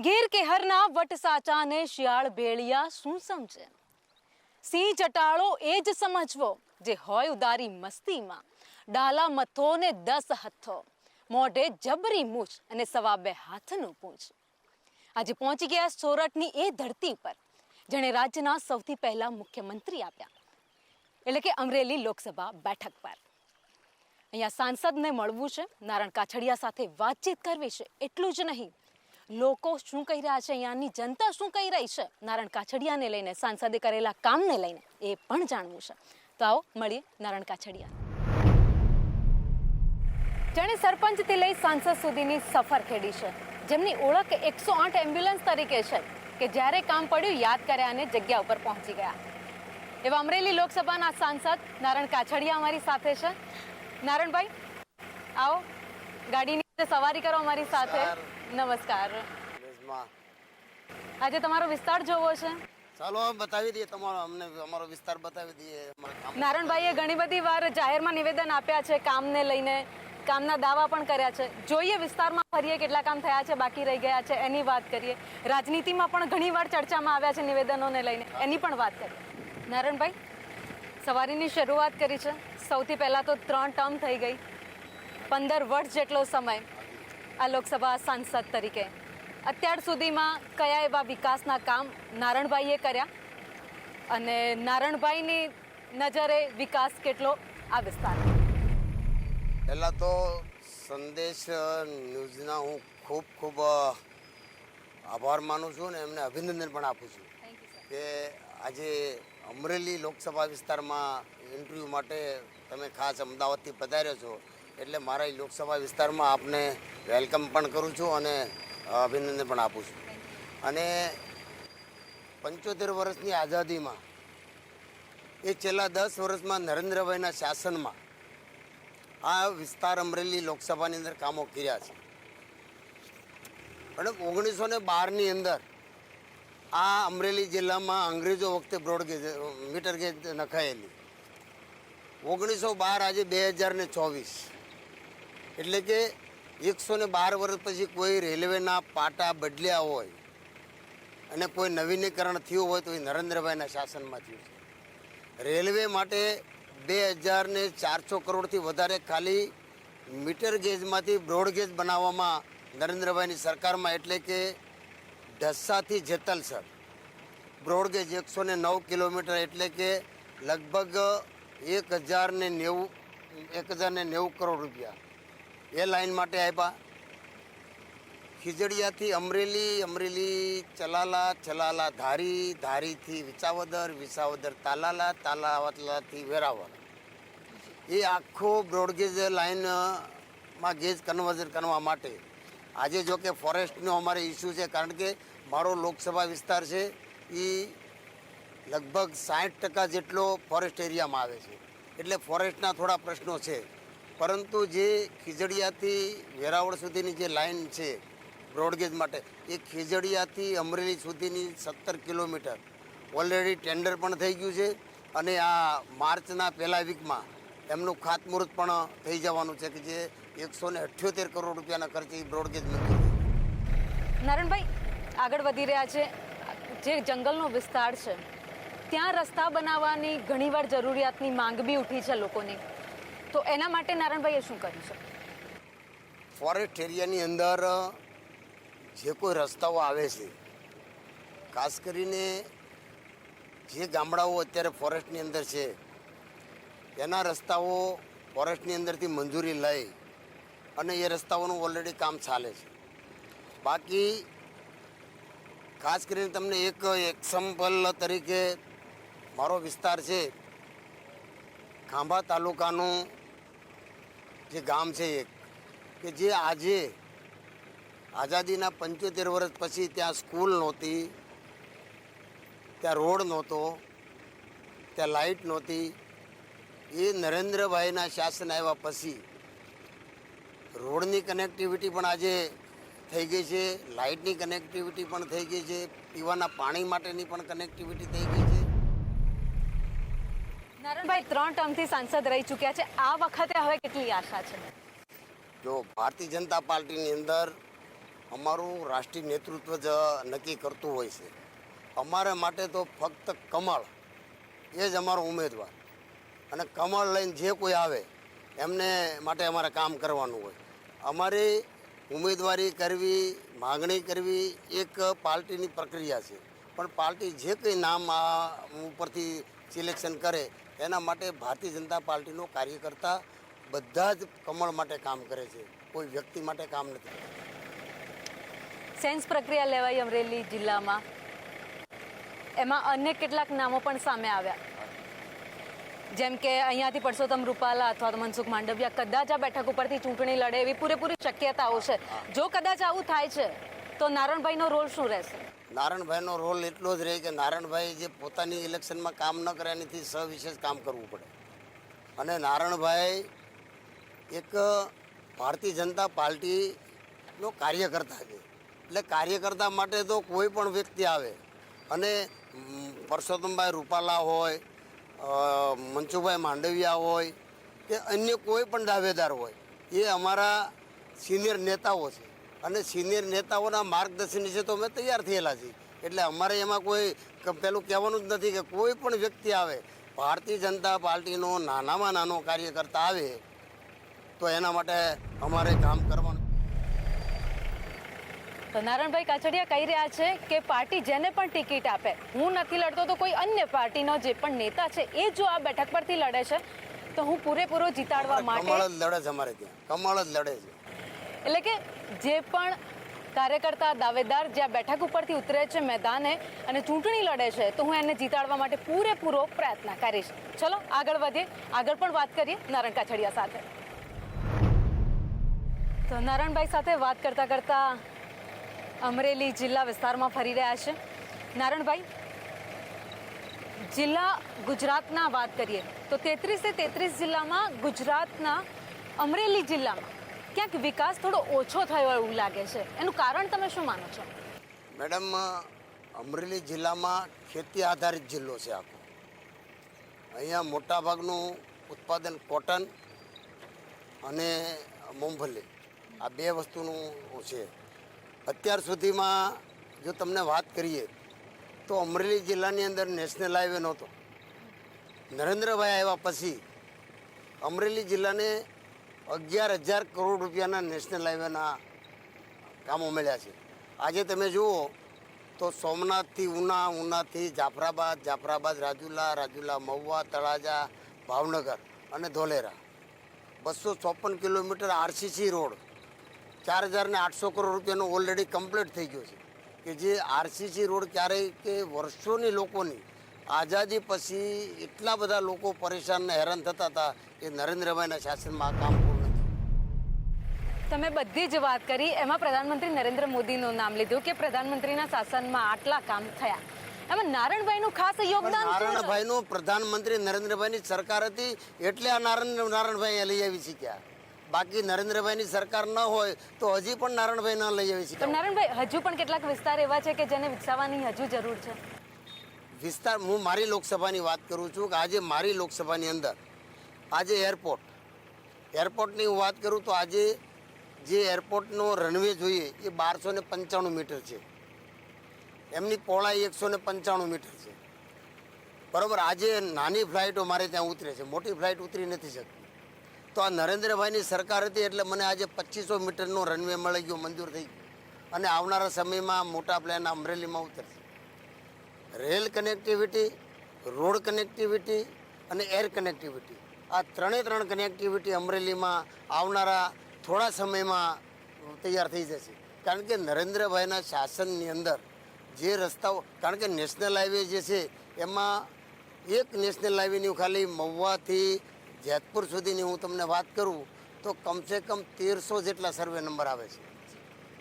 ગીર કેહરના વટસાચાને શિયાળ ભેળિયા શું સમજે? સિંહ ચટાળો એ જ સમજવો જે હોય ઉદારી મસ્તીમાં, ડાલા મથો ને 10 હથ્થો, મોઢે જબરી મૂછ અને 2.5 હાથનું પૂંછ. આજે પહોંચી ગયા સોરઠની એ ધરતી પર જેણે રાજ્યના સૌથી પહેલા મુખ્યમંત્રી આપ્યા, એટલે કે અમરેલી લોકસભા બેઠક પર. અહીંયા સાંસદને મળવું છે, નારણ કાછડિયા સાથે વાતચીત કરવી છે. એટલું જ નહીં, લોકો શું કહી રહ્યા છે, અહીંયાની જનતા શું કહી રહી છે નારણ કાછડિયાને લઈને, સાંસદે કરેલા કામને લઈને, એ પણ જાણવું છે. તો આવો મળીએ નારણ કાછડિયા, જેણે સરપંચથી લઈ સાંસદ સુધીની સફર ખેડી છે, જેમની ઓળખ 108 એમ્બ્યુલન્સ તરીકે છે, કે જ્યારે કામ પડ્યું યાદ કર્યા અને જગ્યા ઉપર પહોંચી ગયા. એવા અમરેલી લોકસભાના સાંસદ નારણ કાછડિયા અમારી સાથે છે. નારણભાઈ, આવો, ગાડીની સવારી કરો અમારી સાથે. નમસ્કાર. આજે તમારો વિસ્તાર જોવો છે, ચાલો બતાવી દઈએ, તમારો અમને અમારો વિસ્તાર બતાવી દઈએ. નારણભાઈએ ઘણી બધી વાર જાહેરમાં નિવેદન આપ્યા છે કામને લઈને, કામના દાવા પણ કર્યા છે. જોઈએ વિસ્તારમાં ફરીએ, કેટલા કામ થયા છે, બાકી રહી ગયા છે, એની વાત કરીએ. રાજનીતિમાં પણ ઘણી વાર ચર્ચામાં આવ્યા છે નિવેદનોને લઈને, એની પણ વાત કરીએ. નારણભાઈ, સવારીની શરૂઆત કરી છે. સૌથી પહેલાં તો 3 ટર્મ થઈ ગઈ, 15 વર્ષ જેટલો સમય આ લોકસભા સાંસદ તરીકે. અત્યાર સુધીમાં કયા એવા વિકાસના કામ નારણભાઈએ કર્યા અને નારણભાઈની નજરે વિકાસ કેટલો આ વિસ્તારમાં? પહેલાં તો સંદેશ ન્યૂઝના હું ખૂબ આભાર માનું છું ને એમને અભિનંદન પણ આપું છું કે આજે અમરેલી લોકસભા વિસ્તારમાં ઇન્ટરવ્યૂ માટે તમે ખાસ અમદાવાદથી પધાર્યો છો, એટલે મારા લોકસભા વિસ્તારમાં આપને વેલકમ પણ કરું છું અને અભિનંદન પણ આપું છું. અને 75 વર્ષની આઝાદીમાં એ છેલ્લા 10 વર્ષમાં નરેન્દ્રભાઈના શાસનમાં આ વિસ્તાર અમરેલી લોકસભાની અંદર કામો કર્યા છે. પણ 1912ની અંદર આ અમરેલી જિલ્લામાં અંગ્રેજો વખતે બ્રોડગેજ મીટર ગેજ નખાયેલી. 1912 આજે 2024, એટલે કે 112 વર્ષ પછી કોઈ રેલવેના પાટા બદલ્યા હોય અને કોઈ નવીનીકરણ થયું હોય તો એ નરેન્દ્રભાઈના શાસનમાં થયું છે. રેલવે માટે 2400 કરોડથી વધારે ખાલી મીટર ગેજમાંથી બ્રોડગેજ બનાવવામાં નરેન્દ્રભાઈની સરકારમાં, એટલે કે ઢસાથી જેતલસર બ્રોડગેજ 109 કિલોમીટર, એટલે કે લગભગ 1090 કરોડ રૂપિયા એ લાઈન માટે આપ્યા. ખીજડીયાથી અમરેલી, અમરેલી ચલાલા, ચલાલા ધારી, ધારીથી વિસાવદર, વિસાવદર તાલાલા, તાલાલાથી વેરાવળ, એ આખો બ્રોડગેજ લાઈનમાં ગેજ કન્વર્ઝન કરવા માટે આજે જો કે ફોરેસ્ટનો અમારે ઇસ્યુ છે, કારણ કે મારો લોકસભા વિસ્તાર છે એ લગભગ 60% જેટલો ફોરેસ્ટ એરિયામાં આવે છે, એટલે ફોરેસ્ટના થોડા પ્રશ્નો છે. પરંતુ જે ખીજડીયાથી વેરાવળ સુધીની જે લાઈન છે બ્રોડગેજ માટે, એ ખીજડીયાથી અમરેલી સુધીની 17 કિલોમીટર ઓલરેડી ટેન્ડર પણ થઈ ગયું છે અને આ માર્ચના પહેલા વીકમાં એમનું ખાતમુહૂર્ત પણ થઈ જવાનું છે, કે જે 178 કરોડ રૂપિયાના ખર્ચે એ બ્રોડગેજ મંજૂર. નારણભાઈ, આગળ વધી રહ્યા છે, જે જંગલનો વિસ્તાર છે ત્યાં રસ્તા બનાવવાની ઘણીવાર જરૂરિયાતની માંગ બી ઉઠી છે લોકોની, તો એના માટે નારણભાઈએ શું કર્યું છે? ફોરેસ્ટ એરિયાની અંદર જે કોઈ રસ્તાઓ આવે છે, ખાસ કરીને જે ગામડાઓ અત્યારે ફોરેસ્ટની અંદર છે એના રસ્તાઓ ફોરેસ્ટની અંદરથી મંજૂરી લઈ અને એ રસ્તાઓનું ઓલરેડી કામ ચાલે છે. બાકી ખાસ કરીને તમને એક એક્ઝામ્પલ તરીકે મારો વિસ્તાર છે, ખાંભા તાલુકાનું જે ગામ છે એક, કે જે આજે આઝાદીના 75 વર્ષ પછી ત્યાં સ્કૂલ નહોતી, ત્યાં રોડ નહોતો, ત્યાં લાઇટ નહોતી. એ નરેન્દ્રભાઈના શાસન આવ્યા પછી રોડની કનેક્ટિવિટી પણ આજે થઈ ગઈ છે, લાઇટની કનેક્ટિવિટી પણ થઈ ગઈ છે, પીવાના પાણી માટેની પણ કનેક્ટિવિટી થઈ ગઈ છે. નારણભાઈ 3 ટર્મથી સાંસદ રહી ચૂક્યા છે, આ વખતે હવે કેટલી આશા છે? જો ભારતીય જનતા પાર્ટીની અંદર અમારું રાષ્ટ્રીય નેતૃત્વ જ નક્કી કરતું હોય છે. અમારે માટે તો ફક્ત કમળ એ જ અમારો ઉમેદવાર, અને કમળ લઈને જે કોઈ આવે એમને માટે અમારે કામ કરવાનું હોય. અમારી ઉમેદવારી કરવી, માગણી કરવી એક પાર્ટીની પ્રક્રિયા છે, પણ પાર્ટી જે કંઈ નામ આ ઉપરથી સિલેક્શન કરે એના માટે ભારતીય જનતા પાર્ટીનો કાર્યકર્તા બધા જ કમળ માટે કામ કરે છે, કોઈ વ્યક્તિ માટે કામ નથી. સેન્સ પ્રક્રિયા લેવાઈ અમરેલી જિલ્લામાં, એમાં અન્ય કેટલાક નામો પણ સામે આવ્યા, જેમ કે અહીંયાથી પરસોત્તમ રૂપાલા અથવા તો મનસુખ માંડવિયા કદાચ આ બેઠક ઉપરથી ચૂંટણી લડે એવી પૂરેપૂરી શક્યતાઓ છે. જો કદાચ આવું થાય છે તો નારણભાઈનો રોલ શું રહેશે? નારણભાઈનો રોલ એટલો જ રહે કે નારણભાઈ જે પોતાની ઇલેક્શનમાં કામ ન કરે એનાથી સવિશેષ કામ કરવું પડે. અને નારણભાઈ એક ભારતીય જનતા પાર્ટીનો કાર્યકર્તા છે, એટલે કાર્યકર્તા માટે તો કોઈ પણ વ્યક્તિ આવે, અને પરસોત્તમભાઈ રૂપાલા હોય, મનસુખભાઈ માંડવિયા હોય કે અન્ય કોઈ પણ દાવેદાર હોય, એ અમારા સિનિયર નેતાઓ છે, અને સિનિયર નેતાઓના માર્ગદર્શન નીચે તો અમે તૈયાર થયેલા છીએ. એટલે અમારે એમાં કોઈ પેલું કહેવાનું જ નથી કે કોઈ પણ વ્યક્તિ આવે, ભારતીય જનતા પાર્ટીનો નાનામાં નાનો કાર્યકર્તા આવે તો એના માટે અમારે કામ કરવાનું. તો નારણભાઈ કાછડિયા કહી રહ્યા છે કે પાર્ટી જેને પણ ટિકિટ આપે, હું નથી લડતો તો કોઈ અન્ય પાર્ટીનો જે પણ નેતા છે એ જો આ બેઠક પરથી લડે છે તો હું પૂરેપૂરો જીતાડવા માટે કમળ જ લડે છે. અમારે ત્યાં કમળ જ લડે છે. એટલે કે જે પણ કાર્યકર્તા દાવેદાર જે આ બેઠક ઉપરથી ઉતરે છે મેદાને અને ચૂંટણી લડે છે તો હું એને જીતાડવા માટે પૂરેપૂરો પ્રયત્ન કરીશ. ચલો આગળ વધીએ, આગળ પણ વાત કરીએ નારણ કાછડિયા સાથે. તો નારણભાઈ સાથે વાત કરતા કરતા અમરેલી જિલ્લા વિસ્તારમાં ફરી રહ્યા છે. નારણભાઈ, જિલ્લા ગુજરાતના વાત કરીએ તો 33 જિલ્લામાં ગુજરાતના અમરેલી જિલ્લામાં ક્યાંક વિકાસ થોડો ઓછો થયો એવું લાગે છે, એનું કારણ તમે શું માનો છો? મેડમ, અમરેલી જિલ્લામાં ખેતી આધારિત જિલ્લો છે આખો. અહીંયા મોટાભાગનું ઉત્પાદન કોટન અને મૂંગફલી, આ બે વસ્તુનું છે. અત્યાર સુધીમાં જો તમને વાત કરીએ તો અમરેલી જિલ્લાની અંદર નેશનલ હાઈવે નહોતો. નરેન્દ્રભાઈ આવ્યા પછી અમરેલી જિલ્લાને 11,000 કરોડ રૂપિયાના નેશનલ હાઈવેના કામો મળ્યા છે. આજે તમે જુઓ તો સોમનાથથી ઉના, ઉનાથી જાફરાબાદ, જાફરાબાદ રાજુલા, મહુવા, તળાજા, ભાવનગર અને Dholera 254 kilometre RCC road 4,800 crore રૂપિયાનો ઓલરેડી કમ્પ્લીટ થઈ ગયો છે. કે જે આરસીસી રોડ ક્યારેય કે વર્ષોની લોકોની આઝાદી પછી એટલા બધા લોકો પરેશાન ને હેરાન થતા હતા એ નરેન્દ્રભાઈના શાસનમાં આ કામ પૂર્ણ થયું. તમે બધી જ વાત કરી, એમાં પ્રધાનમંત્રી નરેન્દ્ર મોદીનું નામ લીધું કે પ્રધાનમંત્રીના શાસનમાં આટલા કામ થયા. એમાં નારણભાઈનું ખાસ યોગદાન શું છે? નારણભાઈનું પ્રધાનમંત્રી નરેન્દ્રભાઈની સરકાર હતી એટલે આ નારણભાઈ લઈ આવી શક્યા. બાકી નરેન્દ્રભાઈની સરકાર ન હોય તો હજી પણ નારણભાઈ ન લઈ આવી શકે. પણ નારણભાઈ, હજુ પણ કેટલાક વિસ્તાર એવા છે કે જેને વિકસાવવાની હજુ જરૂર છે. વિસ્તાર, હું મારી લોકસભાની વાત કરું છું કે આજે મારી લોકસભાની અંદર આજે એરપોર્ટની હું વાત કરું તો આજે જે એરપોર્ટનો રનવે જોઈએ એ 1295 મીટર છે, એમની પહોળાઈ 195 મીટર છે. બરાબર, આજે નાની ફ્લાઇટો મારે ત્યાં ઉતરે છે, મોટી ફ્લાઇટ ઉતરી નથી શકતી. તો આ નરેન્દ્રભાઈની સરકાર હતી એટલે મને આજે 2500 મીટરનો રનવે મળી ગયો, મંજૂર થઈ ગયો, અને આવનારા સમયમાં મોટા પ્લેન અમરેલીમાં ઉતરશે. રેલ કનેક્ટિવિટી, રોડ કનેક્ટિવિટી અને એર કનેક્ટિવિટી, આ ત્રણ કનેક્ટિવિટી અમરેલીમાં આવનારા થોડા સમયમાં તૈયાર થઈ જશે. કારણ કે નરેન્દ્રભાઈના શાસનની અંદર જે રસ્તાઓ, કારણ કે નેશનલ હાઈવે જે છે એમાં એક નેશનલ હાઈવેની ખાલી મહુવાથી જેતપુર સુધીની હું તમને વાત કરું તો કમસે કમ 1300 જેટલા સર્વે નંબર આવે છે.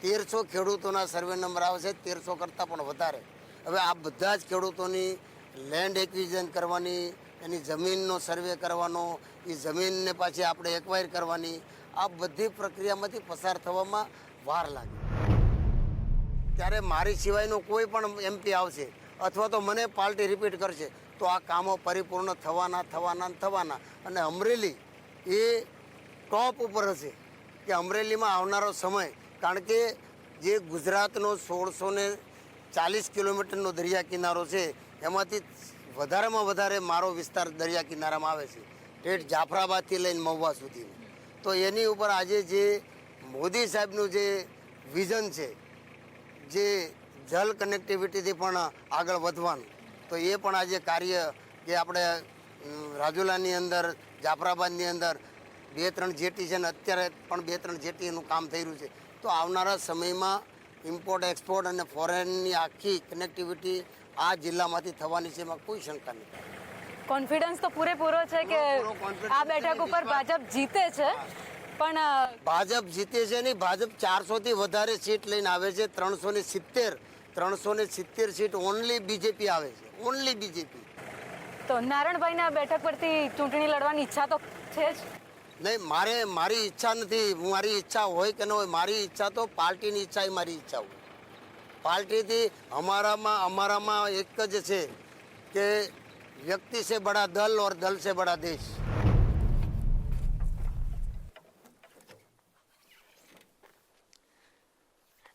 1300 ખેડૂતોના સર્વે નંબર આવે છે, 1300 કરતાં પણ વધારે. હવે આ બધા જ ખેડૂતોની લેન્ડ એક્વિઝન કરવાની, એની જમીનનો સર્વે કરવાનો, એ જમીનને પાછી આપણે એક્વાયર કરવાની, આ બધી પ્રક્રિયામાંથી પસાર થવામાં વાર લાગે. ત્યારે મારી સિવાયનો કોઈ પણ એમપી આવશે અથવા તો મને પાર્ટી રિપીટ કરશે તો આ કામો પરિપૂર્ણ થવાના. અને અમરેલી એ ટોપ ઉપર હશે કે અમરેલીમાં આવનારો સમય, કારણ કે જે ગુજરાતનો 1640 કિલોમીટરનો દરિયા કિનારો છે એમાંથી વધારેમાં વધારે મારો વિસ્તાર દરિયા કિનારામાં આવે છે, ઠેઠ જાફરાબાદથી લઈને મહુવા સુધી. તો એની ઉપર આજે જે મોદી સાહેબનું જે વિઝન છે, જે જલ કનેક્ટિવિટીથી પણ આગળ વધવાનું, તો એ પણ આજે કાર્ય કે આપણે રાજુલાની અંદર, જાફરાબાદની અંદર 2-3 જેટી છે ને અત્યારે પણ 2-3 જેટીનું કામ થઈ રહ્યું છે. તો આવનારા સમયમાં ઇમ્પોર્ટ એક્સપોર્ટ અને ફોરેનની આખી કનેક્ટિવિટી આ જિલ્લામાંથી થવાની છે, એમાં કોઈ શંકા નથી. કોન્ફિડન્સ તો પૂરેપૂરો છે કે પૂરો confidence આ બેઠક ઉપર ભાજપ જીતે છે, પણ ભાજપ જીતે છે નહીં, ભાજપ 400થી વધારે સીટ લઈને આવે છે. 370 સીટ ઓનલી બીજેપી આવે છે, ઓનલી બીજેપી. તો નારણભાઈને આ બેઠક પરથી ચૂંટણી લડવાની ઈચ્છા તો છે જ. નહીં, મારી ઈચ્છા નથી. મારી ઈચ્છા હોય કે ન હોય, મારી ઈચ્છા તો પાર્ટીની ઈચ્છા એ મારી ઈચ્છા હોય. પાર્ટીથી અમારામાં એક જ છે કે વ્યક્તિ સે બડા દલ ઓર દલ સે બડા દેશ.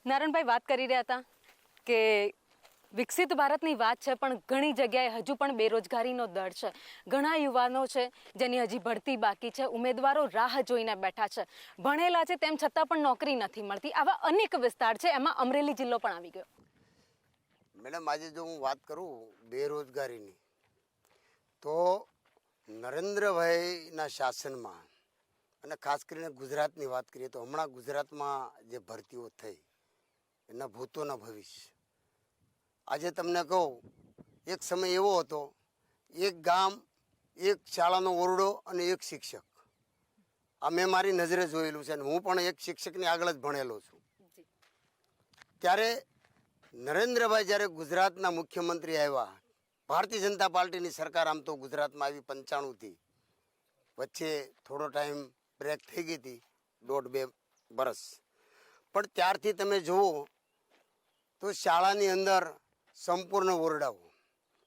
નારણભાઈ વાત કરી રહ્યા હતા કે વિકસિત ભારતની વાત છે, પણ ઘણી જગ્યાએ હજુ પણ બેરોજગારીનો દર છે. ઘણા યુવાનો છે જેની હજી ભરતી બાકી છે, ઉમેદવારો રાહ જોઈને બેઠા છે, ભણેલા છે તેમ છતાં પણ નોકરી નથી મળતી. આવા અનેક વિસ્તાર છે, એમાં અમરેલી જિલ્લો પણ આવી ગયો. મેડમ, આજે જો હું વાત કરું બેરોજગારીની, તો નરેન્દ્રભાઈના શાસનમાં અને ખાસ કરીને ગુજરાતની વાત કરીએ તો હમણાં ગુજરાતમાં જે ભરતીઓ થઈ એના ભૂતોના ભવિષ્ય. આજે તમને કહું, એક સમય એવો હતો, એક ગામ, એક શાળાનો ઓરડો અને એક શિક્ષક. આ મેં મારી નજરે જોયેલું છે અને હું પણ એક શિક્ષકની આગળ જ ભણેલો છું. ત્યારે નરેન્દ્રભાઈ જ્યારે ગુજરાતના મુખ્યમંત્રી આવ્યા, ભારતીય જનતા પાર્ટીની સરકાર આમ તો ગુજરાતમાં આવી 95થી, વચ્ચે થોડો ટાઈમ બ્રેક થઈ ગઈ હતી, 1.5-2 વર્ષ. પણ ત્યારથી તમે જુઓ તો શાળાની અંદર સંપૂર્ણ ઓરડાઓ,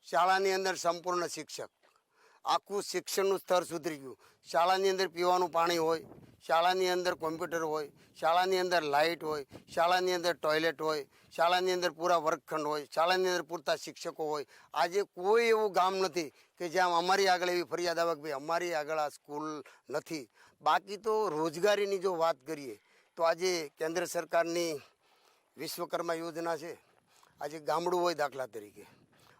શાળાની અંદર સંપૂર્ણ શિક્ષક, આખું શિક્ષણનું સ્તર સુધરી ગયું. શાળાની અંદર પીવાનું પાણી હોય, શાળાની અંદર કોમ્પ્યુટર હોય, શાળાની અંદર લાઇટ હોય, શાળાની અંદર ટોયલેટ હોય, શાળાની અંદર પૂરા વર્ગખંડ હોય, શાળાની અંદર પૂરતા શિક્ષકો હોય. આજે કોઈ એવું ગામ નથી કે જ્યાં અમારી આગળ એવી ફરિયાદ આવે કે ભાઈ અમારી આગળ આ સ્કૂલ નથી. બાકી તો રોજગારીની જો વાત કરીએ તો આજે કેન્દ્ર સરકારની વિશ્વકર્મા યોજના છે. આજે ગામડું હોય, દાખલા તરીકે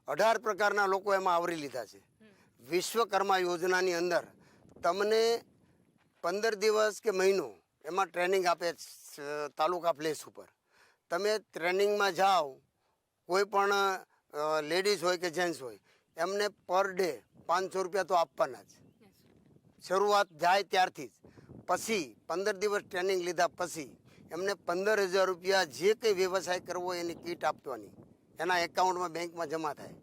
18 પ્રકારના લોકો એમાં આવરી લીધા છે. વિશ્વકર્મા યોજનાની અંદર તમને 15 દિવસ કે મહિનો એમાં ટ્રેનિંગ આપે તાલુકા પ્લેસ ઉપર. તમે ટ્રેનિંગમાં જાઓ, કોઈ પણ લેડીઝ હોય કે જેન્ટ્સ હોય, એમને પર ડે 500 રૂપિયા તો આપવાના જ, શરૂઆત જાય ત્યારથી જ. પછી 15 દિવસ ટ્રેનિંગ લીધા પછી એમને 15,000 રૂપિયા જે કંઈ વ્યવસાય કરવો હોય એની કીટ આપવાની, એના એકાઉન્ટમાં બેંકમાં જમા થાય.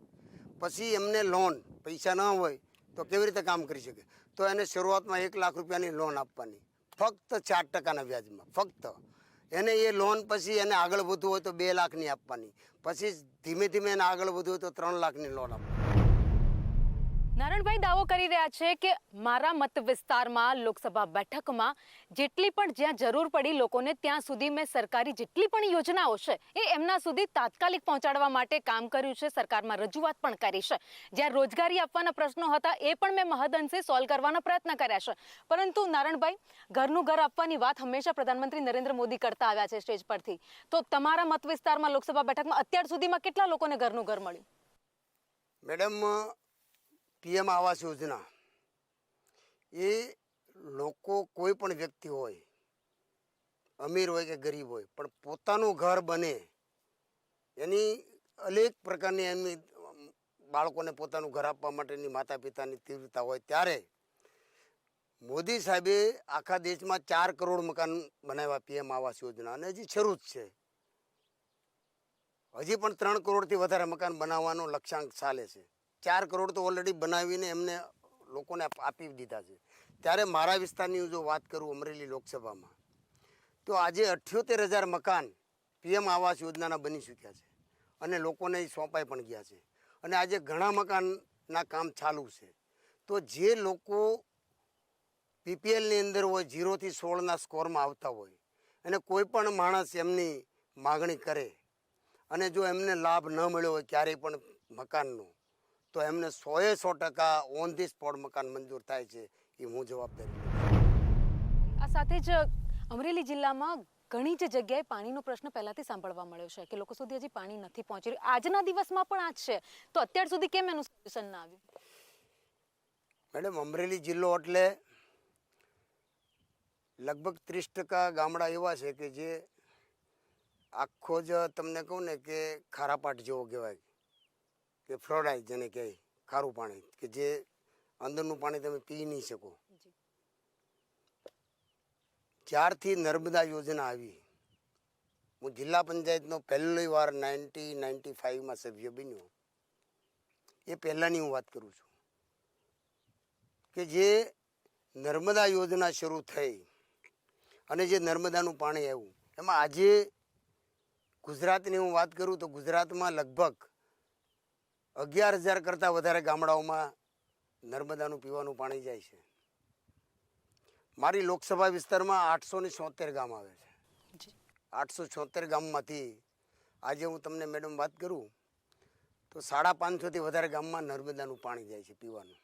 પછી એમને લોન, પૈસા ન હોય તો કેવી રીતે કામ કરી શકે, તો એને શરૂઆતમાં 1 લાખ રૂપિયાની લોન આપવાની, ફક્ત 4% વ્યાજમાં. ફક્ત એને એ લોન પછી એને આગળ વધવું હોય તો 2 લાખની આપવાની, પછી ધીમે ધીમે એને આગળ વધવું હોય તો 3 લાખની લોન આપવાની. નારણભાઈ દાવો કરી રહ્યા છે કે મારા મત વિસ્તારમાં લોકસભા બેઠકમાં જેટલી પણ જ્યાં જરૂર પડી લોકોને ત્યાં સુધી મેં સરકારી જેટલી પણ યોજનાઓ છે એ એમના સુધી તાત્કાલિક પહોંચાડવા માટે કામ કર્યું છે, સરકારમાં રજૂઆત પણ કરી છે. જ્યાં રોજગારી આપવાના પ્રશ્નો હતા એ પણ મેં મહદઅંશે સોલ્વ કરવાના પ્રયત્ન કર્યા છે. પરંતુ નારણભાઈ, ઘરનું ઘર આપવાની વાત હંમેશા પ્રધાનમંત્રી નરેન્દ્ર મોદી કરતા આવ્યા છે સ્ટેજ પરથી. તો તમારા મત વિસ્તારમાં લોકસભા બેઠકમાં અત્યાર સુધીમાં કેટલા લોકોને ઘરનું ઘર મળ્યું? મેડમ, પીએમ આવાસ યોજના એ લોકો, કોઈ પણ વ્યક્તિ હોય, અમીર હોય કે ગરીબ હોય, પણ પોતાનું ઘર બને એની અનેક પ્રકારની એમની બાળકોને પોતાનું ઘર આપવા માટેની માતા પિતાની તીવ્રતા હોય. ત્યારે મોદી સાહેબે આખા દેશમાં 4 કરોડ મકાન બનાવ્યા પીએમ આવાસ યોજના, અને હજી શરૂ જ છે. હજી પણ 3 કરોડથી વધારે મકાન બનાવવાનો લક્ષ્યાંક ચાલે છે. 4 કરોડ તો ઓલરેડી બનાવીને એમને લોકોને આપી દીધા છે. ત્યારે મારા વિસ્તારની જો વાત કરું, અમરેલી લોકસભામાં, તો આજે 78,000 મકાન પીએમ આવાસ યોજનાના બની ચૂક્યા છે અને લોકોને સોંપાઈ પણ ગયા છે. અને આજે ઘણા મકાનના કામ ચાલુ છે. તો જે લોકો પીપીએલની અંદર હોય, 0 થી 16ના સ્કોરમાં આવતા હોય, અને કોઈ પણ માણસ એમની માગણી કરે અને જો એમને લાભ ન મળ્યો હોય ક્યારેય પણ મકાનનો, તો એમને 100% ઓન ધી સ્પોટ મકાન મંજૂર થાય છે. એ હું જવાબદારી લઉં છું. આ સાથે જ અમરેલી જિલ્લામાં ઘણી જ જગ્યાએ પાણીનો પ્રશ્ન પહેલાથી સાંભળવા મળ્યો છે કે લોકો સુધી હજી પાણી નથી પહોંચી રહ્યું. આજના દિવસમાં પણ આ જ છે, તો અત્યાર સુધી કેમ એનું સોલ્યુશન ના આવ્યું? મેડમ, અમરેલી જિલ્લો એટલે લગભગ 30% ગામડા એવા છે કે જે આખો જ તમને કહું ને કે ખારાપાટ જેવો કહેવાય કે ફ્લોરાઇડ જેને કહે, ખારું પાણી, કે જે અંદરનું પાણી તમે પી નહીં શકો. જ્યારથી નર્મદા યોજના આવી, હું જિલ્લા પંચાયતનો પહેલી વાર 1995માં સભ્ય બન્યો, એ પહેલાંની હું વાત કરું છું કે જે નર્મદા યોજના શરૂ થઈ અને જે નર્મદાનું પાણી આવ્યું, એમાં આજે ગુજરાતની હું વાત કરું તો ગુજરાતમાં લગભગ 11,000 કરતાં વધારે ગામડાઓમાં નર્મદાનું પીવાનું પાણી જાય છે. મારી લોકસભા વિસ્તારમાં 876 ગામ આવે છે. 876 ગામમાંથી આજે હું તમને મેડમ વાત કરું તો 550થી વધારે ગામમાં નર્મદાનું પાણી જાય છે પીવાનું.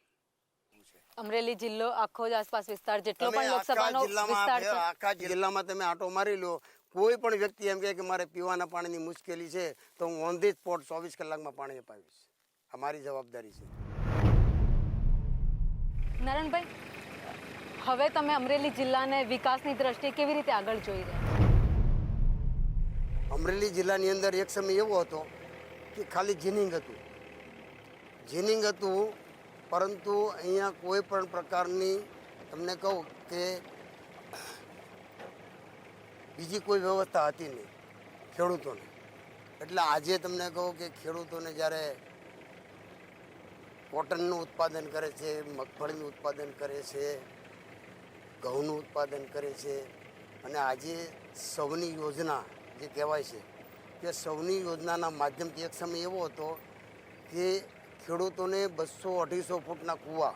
અમરેલી જિલ્લો આખો જ આસપાસ વિસ્તાર જેટલો પણ લોકસભાનો વિસ્તાર છે, આખા જિલ્લામાં તમે આંટો મારી લો, કોઈ પણ વ્યક્તિ એમ કહે કે મારે પીવાના પાણીની મુશ્કેલી છે તો હું ઓન ધી સ્પોટ 24 કલાકમાં પાણી અપાવીશ. આ મારી જવાબદારી છે. નારાયણભાઈ, હવે તમે અમરેલી જિલ્લાને વિકાસની દ્રષ્ટિએ કેવી રીતે આગળ જોઈ રહ્યા? અમરેલી જિલ્લાની અંદર એક સમય એવો હતો કે ખાલી જીનિંગ હતું, પરંતુ અહીંયા કોઈ પણ પ્રકારની તમને કહું કે બીજી કોઈ વ્યવસ્થા હતી નહીં ખેડૂતોને. એટલે આજે તમને કહું કે ખેડૂતોને જ્યારે કોટનનું ઉત્પાદન કરે છે, મગફળીનું ઉત્પાદન કરે છે, ઘઉંનું ઉત્પાદન કરે છે, અને આજે સૌની યોજના જે કહેવાય છે કે સૌની યોજનાના માધ્યમથી એક સમય એવો હતો કે ખેડૂતોને 200-250 ફૂટના કૂવા,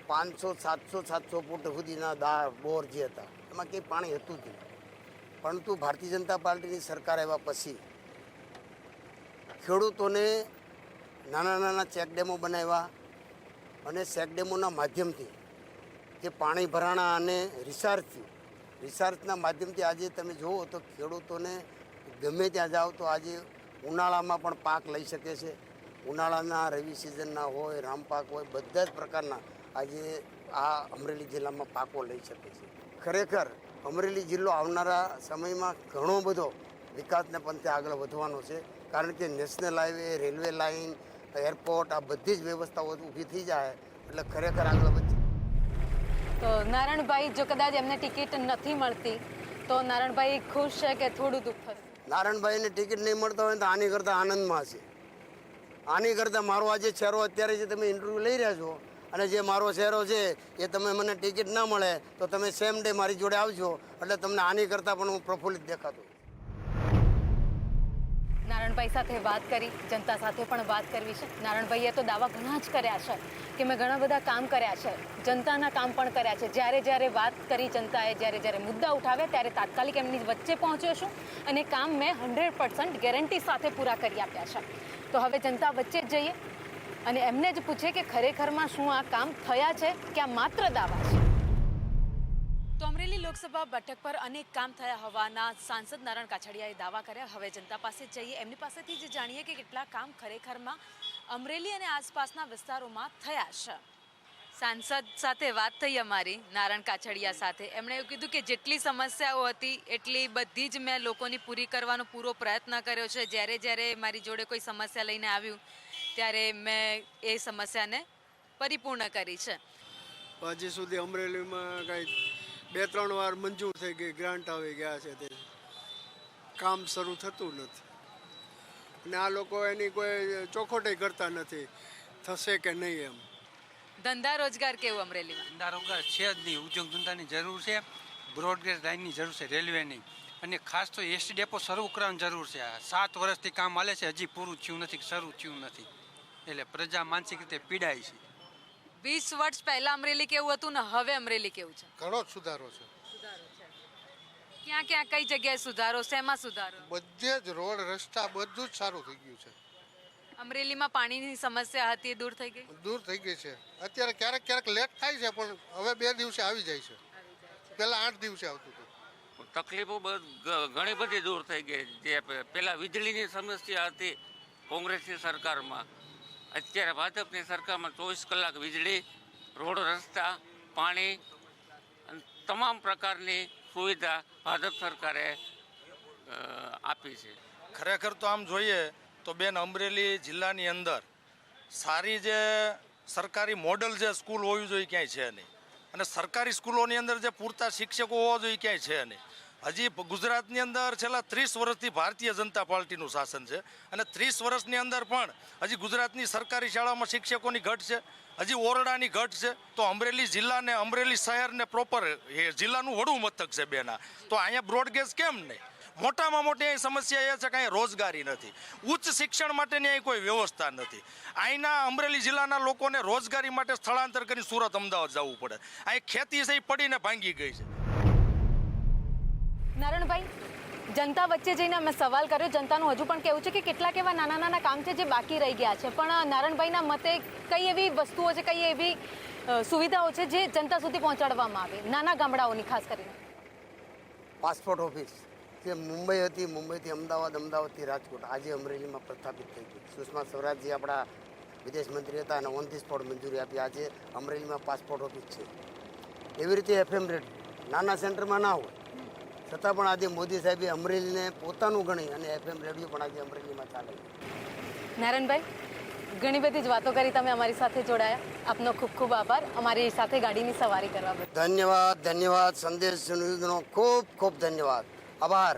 500-700 ફૂટ સુધીના બોર જે હતા એમાં કંઈ પાણી હતું જ નહીં. પરંતુ ભારતીય જનતા પાર્ટીની સરકાર આવ્યા પછી ખેડૂતોને નાના નાના ચેકડેમો બનાવ્યા અને ચેકડેમોના માધ્યમથી જે પાણી ભરાણા અને રિસાર્ચના માધ્યમથી આજે તમે જુઓ તો ખેડૂતોને ગમે ત્યાં જાઓ તો આજે ઉનાળામાં પણ પાક લઈ શકે છે. ઉનાળાના રવિ સિઝનના હોય, રામપાક હોય, બધા જ પ્રકારના આજે આ અમરેલી જિલ્લામાં પાકો લઈ શકે છે. ખરેખર અમરેલી જિલ્લો આવનારા સમયમાં ઘણો બધો વિકાસને પંથે આગળ વધવાનો છે, કારણ કે national highway, railway line, airport, આ બધી જ વ્યવસ્થાઓ ઊભી થઈ જાય એટલે ખરેખર આગળ વધશે. તો નારાયણભાઈ, જો કદાચ એમને ટિકિટ નથી મળતી તો નારાયણભાઈ ખુશ છે કે થોડું દુઃખ થશે? નારાયણભાઈને ટિકિટ નહીં મળતા હોય તો આની કરતાં આનંદમાં છે. આની કરતાં મારો આજે ચહેરો અત્યારે જે તમે ઇન્ટરવ્યૂ લઈ રહ્યા છો અને જે મારો ચહેરો છે એ તમે મને ટિકિટ ના મળે તો તમે સેમ ડે મારી જોડે આવજો એટલે તમને આની કરતાં પણ હું પ્રફુલ્લિત દેખાતો. નારાયણભાઈ સાથે વાત કરી, જનતા સાથે પણ વાત કરવી છે. નારાયણભાઈએ તો દાવા ઘણા જ કર્યા છે કે મેં ઘણા બધા કામ કર્યા છે, જનતાના કામ પણ કર્યા છે. જ્યારે વાત કરી જનતાએ, જ્યારે મુદ્દા ઉઠાવ્યા ત્યારે તાત્કાલિક એમની વચ્ચે પહોંચ્યો છું અને કામ મેં 100% ગેરંટી સાથે પૂરા કરી આપ્યા છે. તો હવે જનતા વચ્ચે જ જઈએ અને એમને જ પૂછે કે ખરેખરમાં શું આ કામ થયા છે કે આ માત્ર દાવા છે. તો અમરેલી લોકસભા બેઠક પર અનેક કામ થયા હોવાના સાંસદ નારાયણ કાછડિયાએ દાવા કર્યા. હવે જનતા પાસે જઈએ, એમની પાસેથી જ જાણીએ કે કેટલા કામ ખરેખરમાં અમરેલી અને આસપાસના વિસ્તારોમાં થયા છે. સાંસદ સાથે વાત થઈ અમારી, નારાયણ કાછડિયા સાથે. એમણે એવું કીધું કે જેટલી સમસ્યાઓ હતી એટલી બધી જ મેં લોકોની પૂરી કરવાનો પૂરો પ્રયત્ન કર્યો છે. જ્યારે મારી જોડે કોઈ સમસ્યા લઈને આવ્યું ત્યારે મેં એ સમસ્યાને પરિપૂર્ણ કરી છે. હજી સુધી અમરેલીમાં કાંઈ 2-3 વાર મંજૂર થઈ ગઈ, ગ્રાન્ટ આવી ગયા છે, તે કામ શરૂ થતું નથી અને આ લોકો એની કોઈ ચોખવટ કરતા નથી થશે કે નહીં એમ. ધંધા રોજગાર કેવું અમરેલીમાં? ધંધા રોજગાર છે જ નહીં. ઉદ્યોગ ધંધાની જરૂર છે, બ્રોડગેજ લાઇનની જરૂર છે, રેલવેની, અને ખાસ તો એસટી ડેપો શરૂ કરવાની જરૂર છે. 7 વર્ષથી કામ હાલે છે, હજી પૂરું થયું નથી, શરૂ થયું નથી, એટલે પ્રજા માનસિક રીતે પીડાય છે. 20 વર્ષ પહેલા અમરેલી કેવું હતું ને હવે અમરેલી કેવું છે? ઘણો જ સુધારો છે. ક્યાં ક્યાં કઈ જગ્યાએ સુધારો, શેમાં સુધારો? બધે જ રોડ રસ્તા બધું જ સારું થઈ ગયું છે. અમરેલીમાં પાણીની સમસ્યા હતી, એ દૂર થઈ ગઈ? દૂર થઈ ગઈ છે. અત્યારે ક્યારેક ક્યારેક લેટ થાય છે પણ હવે 2 દિવસે આવી જાય છે. પહેલા 8 દિવસે આવતું હતું. તકલીફો ઘણી બધી દૂર થઈ ગઈ. જે પહેલાં વીજળીની સમસ્યા હતી કોંગ્રેસની સરકારમાં, અત્યારે ભાજપની સરકારમાં 24 કલાક વીજળી, રોડ રસ્તા, પાણી અને તમામ પ્રકારની સુવિધા ભાજપ સરકારે આપી છે. ખરેખર તો આમ જોઈએ તો બેન, અમરેલી જિલ્લાની અંદર સારી જે સરકારી મોડલ જે સ્કૂલ હોવી જોઈએ ક્યાંય છે નહીં, અને સરકારી સ્કૂલોની અંદર જે પૂરતા શિક્ષકો હોવા જોઈએ ક્યાંય છે નહીં. હજી ગુજરાતની અંદર છેલ્લા 30 વર્ષથી ભારતીય જનતા પાર્ટીનું શાસન છે, અને 30 વર્ષની અંદર પણ હજી ગુજરાતની સરકારી શાળામાં શિક્ષકોની ઘટ છે, હજી ઓરડાની ઘટ છે. તો અમરેલી જિલ્લાને, અમરેલી શહેરને પ્રોપર એ જિલ્લાનું વડું મથક છે બેના, તો અહીંયા બ્રોડગેજ કેમ નહીં? મોટામાં મોટી અહીં સમસ્યા એ છે કે અહીં રોજગારી નથી, ઉચ્ચ શિક્ષણ માટેની અહીં કોઈ વ્યવસ્થા નથી. અહીંના અમરેલી જિલ્લાના લોકોને રોજગારી માટે સ્થળાંતર કરી સુરત, અમદાવાદ જવું પડે. અહીં ખેતી છે એ પડીને ભાંગી ગઈ છે. નારણભાઈ, જનતા વચ્ચે જઈને અમે સવાલ કર્યો. જનતાનું હજુ પણ કહેવું છે કે કેટલાક એવા નાના નાના કામ છે જે બાકી રહી ગયા છે, પણ નારણભાઈના મતે કઈ એવી વસ્તુઓ છે, કઈ એવી સુવિધાઓ છે જે જનતા સુધી પહોંચાડવામાં આવે, નાના ગામડાઓની ખાસ કરીને? પાસપોર્ટ ઓફિસ જે મુંબઈ હતી, મુંબઈથી અમદાવાદ, અમદાવાદથી રાજકોટ, આજે અમરેલીમાં પ્રસ્થાપિત થઈ ગઈ. સુષ્મા સ્વરાજજી આપણા વિદેશ મંત્રી હતા અને ઓન ધી સ્પોટ મંજૂરી આપી. આજે અમરેલીમાં પાસપોર્ટ ઓફિસ છે. એવી રીતે FM રેડિયો નાના સેન્ટરમાં ના હોય છતાં પણ આજે મોદી સાહેબે અમરેલીને પોતાનું ગણી અને FM રેડિયો પણ આજે અમરેલીમાં ચાલે. નારણભાઈ, ઘણી બધી જ વાતો કરી, તમે અમારી સાથે જોડાયા. આપનો ખૂબ ખૂબ આભાર અમારી સાથે ગાડીની સવારી કરવા બદલ. ધન્યવાદ, ધન્યવાદ. સંદેશ ન્યૂઝનો ખૂબ ખૂબ ધન્યવાદ, આભાર.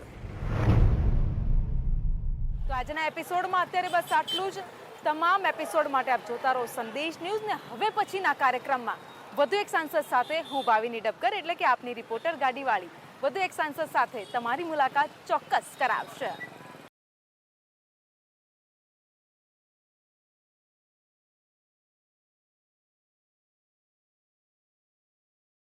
તો આજના એપિસોડમાં અત્યારે બસ આટલું જ. તમામ એપિસોડ માટે આપ જોતા રહો સંદેશ ન્યૂઝ. ને હવે પછીના કાર્યક્રમમાં વધુ એક સાંસદ સાથે હું ભાવિની ડબકર, એટલે કે આપની રિપોર્ટર ગાડીવાળી, વધુ એક સાંસદ સાથે તમારી મુલાકાત ચોક્કસ કરાવશે.